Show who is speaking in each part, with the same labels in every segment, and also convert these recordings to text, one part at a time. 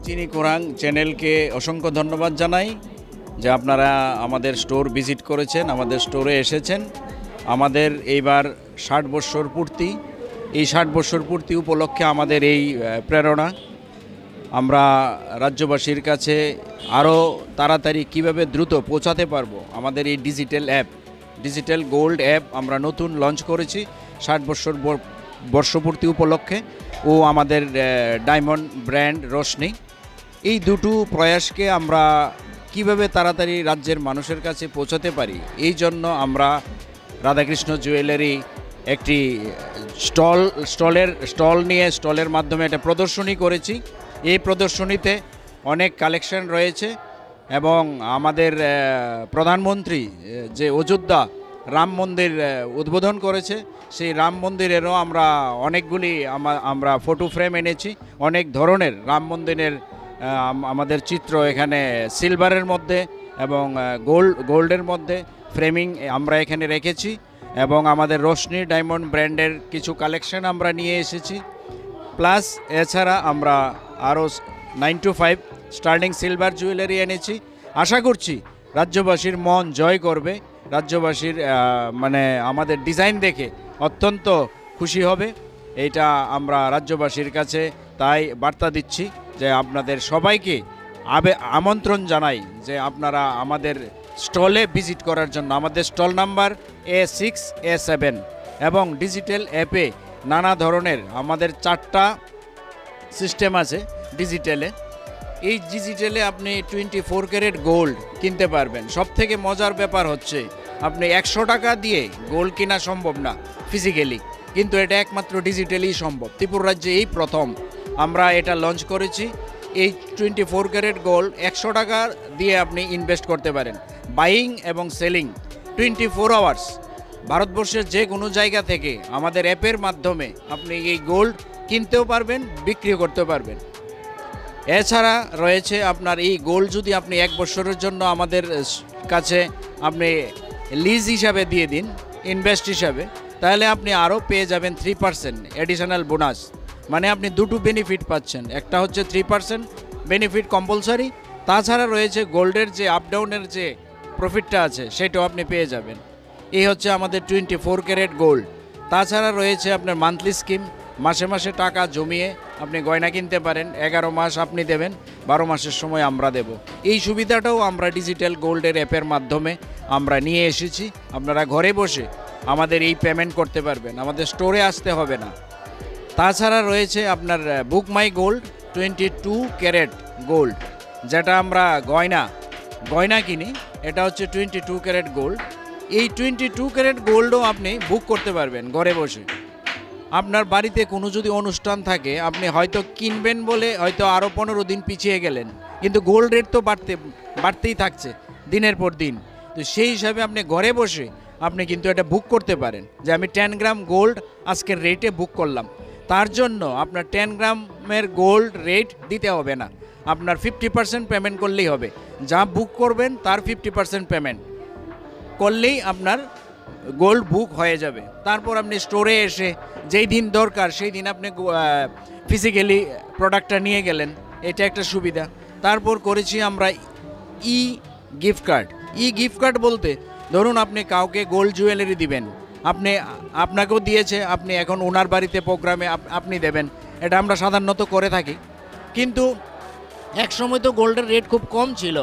Speaker 1: চিনি কোরাং চ্যানেলকে অসংখ্য ধন্যবাদ জানাই যে আপনারা আমাদের স্টোর ভিজিট করেছেন, আমাদের স্টোরে এসেছেন। আমাদের এইবার 60 বছর পূর্তি, এই 60 বছর পূর্তি উপলক্ষে আমাদের এই প্রেরণা। আমরা রাজ্যবাসীর কাছে আরও তাড়াতাড়ি কিভাবে দ্রুত পৌঁছাতে পারবো, আমাদের এই ডিজিটাল গোল্ড অ্যাপ আমরা নতুন লঞ্চ করেছি 60 বছর বর্ষপূর্তি উপলক্ষে, ও আমাদের ডায়মন্ড ব্র্যান্ড রোশনি। এই দুটো প্রয়াসকে আমরা কিভাবে তাড়াতাড়ি রাজ্যের মানুষের কাছে পৌঁছাতে পারি, এই জন্য আমরা রাধাকৃষ্ণ জুয়েলারি একটি স্টলের মাধ্যমে একটা প্রদর্শনী করেছি। এই প্রদর্শনীতে অনেক কালেকশন রয়েছে এবং আমাদের প্রধানমন্ত্রী যে অযোধ্যা রাম মন্দির উদ্বোধন করেছে, সেই রাম মন্দিরেরও আমরা অনেকগুলি আমরা ফটো ফ্রেম এনেছি। অনেক ধরনের রাম মন্দিরের আমাদের চিত্র এখানে সিলভারের মধ্যে এবং গোল্ডের মধ্যে ফ্রেমিং আমরা এখানে রেখেছি, এবং আমাদের রোশনি ডায়মন্ড ব্র্যান্ডের কিছু কালেকশন আমরা নিয়ে এসেছি। প্লাস এছাড়া আমরা আরও 9 to 5 স্টার্লিং সিলভার জুয়েলারি এনেছি। আশা করছি রাজ্যবাসীর মন জয় করবে, রাজ্যবাসীর মানে আমাদের ডিজাইন দেখে অত্যন্ত খুশি হবে। এইটা আমরা রাজ্যবাসীর কাছে তাই বার্তা দিচ্ছি যে আপনাদের সবাইকে আমন্ত্রণ জানাই যে আপনারা আমাদের স্টলে ভিজিট করার জন্য। আমাদের স্টল নাম্বার A6 A7 এবং ডিজিটাল অ্যাপে নানা ধরনের আমাদের 4টা সিস্টেম আছে ডিজিটালে। এই ডিজিটালে আপনি 24 ক্যারেট গোল্ড কিনতে পারবেন। সবথেকে মজার ব্যাপার হচ্ছে আপনি 100 টাকা দিয়ে গোল্ড কেনা সম্ভব না ফিজিক্যালি, কিন্তু এটা একমাত্র ডিজিটালি সম্ভব। ত্রিপুরা রাজ্যে এই প্রথম আমরা এটা লঞ্চ করেছি। এই 24 ক্যারেট গোল্ড 100 টাকা দিয়ে আপনি ইনভেস্ট করতে পারেন। বাইং এবং সেলিং 24 আওয়ার্স ভারতবর্ষের যে কোনো জায়গা থেকে আমাদের অ্যাপের মাধ্যমে আপনি এই গোল্ড কিনতেও পারবেন, বিক্রিও করতে পারবেন। এছাড়া রয়েছে আপনার এই গোল্ড যদি আপনি 1 বছরের জন্য আমাদের কাছে আপনি লিজ হিসাবে দিয়ে দিন, ইনভেস্ট হিসাবে, তাহলে আপনি আরও পেয়ে যাবেন 3% অ্যাডিশনাল বোনাস। মানে আপনি দুটো বেনিফিট পাচ্ছেন, একটা হচ্ছে 3% বেনিফিট কম্পালসারি, তাছাড়া রয়েছে গোল্ডের যে আপ ডাউনের যে প্রফিটটা আছে সেটাও আপনি পেয়ে যাবেন। এই হচ্ছে আমাদের 24 ক্যারেট গোল্ড। তাছাড়া রয়েছে আপনার মান্থলি স্কিম, মাসে মাসে টাকা জমিয়ে আপনি গয়না কিনতে পারেন। 11 মাস আপনি দেবেন, 12 মাসের সময় আমরা দেব। এই সুবিধাটাও আমরা ডিজিটাল গোল্ডের অ্যাপের মাধ্যমে আমরা নিয়ে এসেছি। আপনারা ঘরে বসে আমাদের এই পেমেন্ট করতে পারবেন, আমাদের স্টোরে আসতে হবে না। তাছাড়া রয়েছে আপনার বুক মাই গোল্ড 22 ক্যারেট গোল্ড, যেটা আমরা গয়না কিনি, এটা হচ্ছে 22 ক্যারেট গোল্ড। এই 22 ক্যারেট গোল্ডও আপনি বুক করতে পারবেন ঘরে বসে। আপনার বাড়িতে কোনো যদি অনুষ্ঠান থাকে, আপনি হয়তো কিনবেন বলে হয়তো আরও 15 দিন পিছিয়ে গেলেন, কিন্তু গোল্ড রেট তো বাড়তেই থাকছে দিনের পর দিন। তো সেই হিসাবে আপনি ঘরে বসে আপনি কিন্তু এটা বুক করতে পারেন যে আমি 10 গ্রাম গোল্ড আজকের রেটে বুক করলাম। তার জন্য আপনার 10 গ্রামের গোল্ড রেট দিতে হবে না, আপনার 50% পেমেন্ট করলেই হবে। যা বুক করবেন তার 50% পেমেন্ট করলেই আপনার গোল্ড বুক হয়ে যাবে। তারপর আপনি স্টোরে এসে যেই দিন দরকার সেই দিন আপনি ফিজিক্যালি প্রোডাক্টটা নিয়ে গেলেন, এটা একটা সুবিধা। তারপর করেছি আমরা ই গিফট কার্ড বলতে ধরুন আপনি কাউকে গোল্ড জুয়েলারি দিবেন, আপনাকেও দিয়েছে, আপনি এখন ওনার বাড়িতে প্রোগ্রামে আপনি দেবেন, এটা আমরা সাধারণত করে থাকি। কিন্তু এক সময় তো গোল্ডের রেট খুব কম ছিল,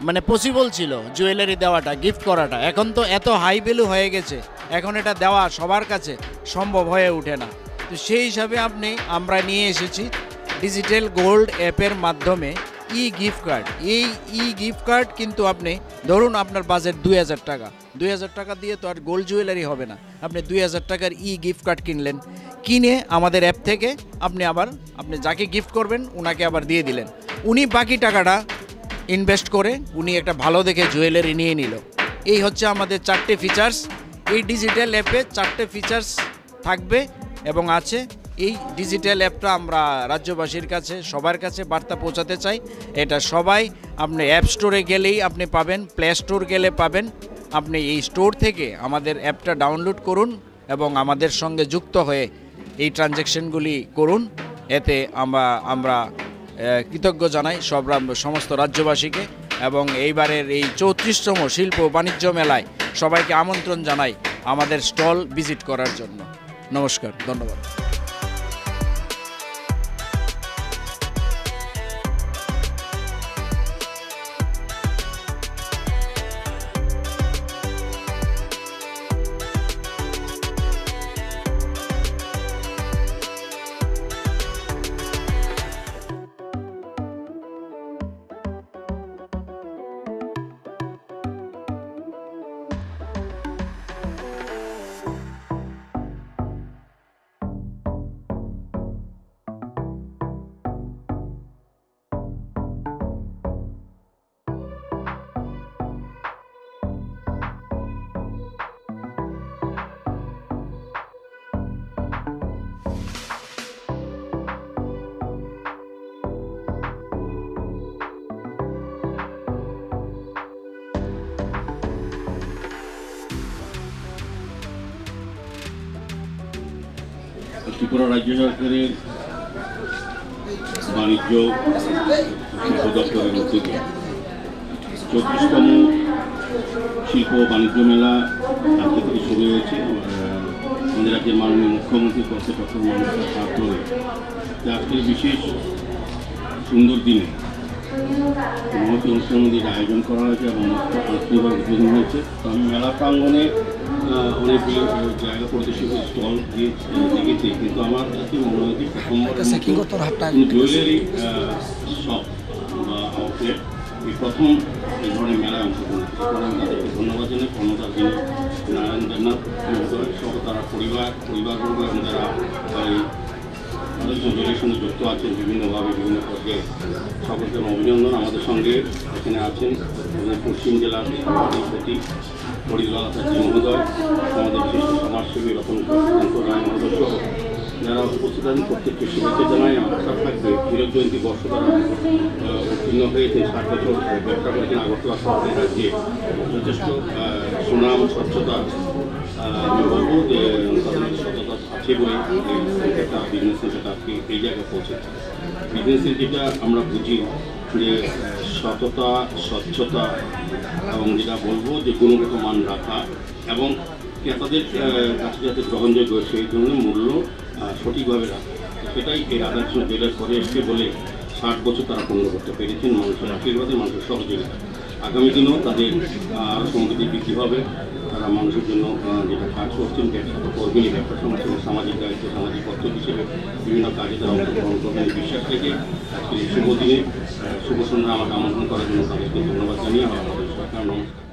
Speaker 1: মানে পসিবল ছিল জুয়েলারি দেওয়াটা, গিফট করাটা। এখন তো এত হাই ভ্যালু হয়ে গেছে, এখন এটা দেওয়া সবার কাছে সম্ভব হয়ে ওঠে না। তো সেই হিসাবে আমরা নিয়ে এসেছি ডিজিটাল গোল্ড অ্যাপের মাধ্যমে ই গিফট কার্ড। এই ই গিফট কার্ড কিন্তু আপনি ধরুন আপনার বাজেট 2000 টাকা, 2000 টাকা দিয়ে তো আর গোল্ড জুয়েলারি হবে না। আপনি 2000 টাকার ই গিফট কার্ড কিনলেন, কিনে আমাদের অ্যাপ থেকে আপনি যাকে গিফট করবেন ওনাকে আবার দিয়ে দিলেন, উনি বাকি টাকাটা ইনভেস্ট করে উনি একটা ভালো দেখে জুয়েলারি নিয়ে নিল। এই হচ্ছে আমাদের 4টে ফিচার্স। এই ডিজিটাল অ্যাপে 4টে ফিচার্স থাকবে এবং আছে। এই ডিজিটাল অ্যাপটা আমরা রাজ্যবাসীর কাছে সবার কাছে বার্তা পৌঁছাতে চাই। এটা সবাই আপনি অ্যাপ স্টোরে গেলেই আপনি পাবেন, প্লে স্টোর গেলে পাবেন। আপনি এই স্টোর থেকে আমাদের অ্যাপটা ডাউনলোড করুন এবং আমাদের সঙ্গে যুক্ত হয়ে এই ট্রানজ্যাকশনগুলি করুন। এতে আমরা কৃতজ্ঞ জানাই সমস্ত রাজ্যবাসীকে, এবং এইবারের এই 34তম শিল্প বাণিজ্য মেলায় সবাইকে আমন্ত্রণ জানাই আমাদের স্টল ভিজিট করার জন্য। নমস্কার, ধন্যবাদ।
Speaker 2: ত্রিপুরা রাজ্য সরকারের বাণিজ্য শিল্প দপ্তরের উদ্যোগে 34তম শিল্প বাণিজ্য মেলা আজকে থেকে শুরু হয়েছে। আমাদের রাজ্যের মাননীয় মুখ্যমন্ত্রী প্রফেসর ডক্টর মোহাম্মদ হাত ধরে আজকের বিশেষ সুন্দর দিনে মহতী অনুষ্ঠানটির আয়োজন করা হয়েছে এবং আনুষ্ঠানিকভাবে উদ্বোধন হয়েছে। তো আমি মেলা প্রাঙ্গণে অনেক জায়গা পরিদর্শন স্টল দিয়ে দেখেছি, কিন্তু আমার কাছে মনে হয় যে প্রথমবার জুয়েলারি শপ বা আউটলেট এই প্রথম এই ধরনের মেলায় অংশগ্রহণ করছে। আমি তাদেরকে ধন্যবাদ জানাই। কর্মচার যিনি নারায়ণ দেবনাথ সহ তারা পরিবারবর্গ এবং যারা তাদের জুয়েলারির সঙ্গে যুক্ত আছেন বিভিন্নভাবে বিভিন্ন পর্যায়ে, সকলকে অভিনন্দন। আমাদের সঙ্গে এখানে আছেন পশ্চিম জেলার সভাপতি ফরিদুল্লাহ আচার্য মহোদয়, আমাদের বিশিষ্ট সমাজসেবী রতন রায় মহোদয় সহ যারা উপস্থিত আছেন প্রত্যেককে শুভেচ্ছা জানাই। আশা থাকবে হীরক জয়ন্তী বর্ষ তারা উত্তীর্ণ হয়েছে, 60 বছর ব্যবসা করেছেন আগরতলা শহরের রাজ্যে যথেষ্ট সুনাম স্বচ্ছতা। আমি বলবো যে তাদের সততা আছে বলে একটা বিজনেস সেন্টার আজকে এই জায়গায় পৌঁছেছে। বিজনেসের যেটা আমরা বুঝি যে সততা, স্বচ্ছতা এবং যেটা বলবো যে গুণগত মান রাখা এবং ক্রেতাদের কাছে যাতে গ্রহণযোগ্য সেই ধরনের মূল্য সঠিকভাবে রাখা, সেটাই এই রাধাকৃষ্ণ জুয়েলার্স করে এসছে বলে 60 বছর তারা পূর্ণ করতে পেরেছেন মানুষের আশীর্বাদে, মানুষের সহযোগিতা। আগামী দিনেও তাদের আরও সম্পত্তি বৃদ্ধি হবে। তারা মানুষের জন্য যেটা কাজ করছেন ব্যবসা তো করবেনই, ব্যবসার সঙ্গে সামাজিক দায়িত্ব, সামাজিক কর্তব্য হিসেবে বিভিন্ন কাজে তারা অংশগ্রহণ করবেন বিশ্বাস থেকে আজকে এই শুভ দিনে শুভ সন্ধ্যা আমাকে আমন্ত্রণ করার জন্য তাদেরকে ধন্যবাদ জানিয়ে আমার সরকার নমস্কার।